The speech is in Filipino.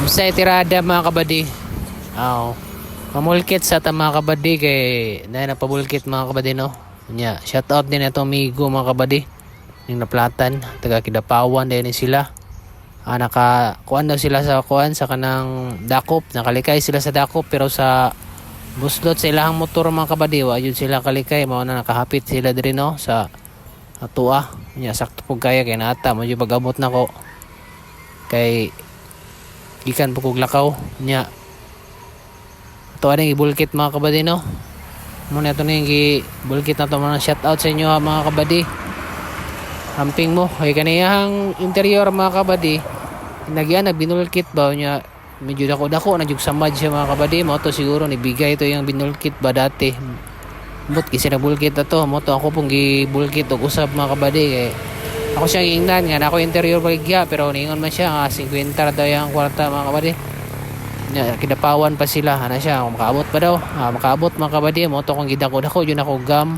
Sa tirada mga kabady. Aw. Mamulkit sa ta mga kabady kay na napabulkit mga kabady no. Nya, shout out din ato amigo mga kabady. Ning naplatan, taga Kidapawan din sila. Naka kuan daw sila sa kuan sa kanang dakop, nakalikay sila sa dakop pero sa buslot sa ilahang motor mga kabady, wa yun sila kalikay, mao na nakahapit sila diri no sa atua. Nya sakto pug kaya kay nata mo pag-abot nako. Kay gikan po kog lakaw nya to aning ibulkit mga kabady no. Muna ito na yung gibulkit na ito mga shout out sa inyo ha, mga kabady. Hamping mo ay kaniyang interior mga kabady nagyan binulkit ba niya medyo dako na jug samad siya mga kabady mo to siguro nibigay ito yung binulkit ba dati but kasi nabulkit na to mo to ako pong gibulkit og usab mga kabady kay ako siya ingnan nga na ako interior baligya pero ningon man siya nga 50 daw yung kwarta mga kabady. Kidapawan pa sila ana siya makaabot pa daw makaabot mga kabady mo to kung gidako yun ako gam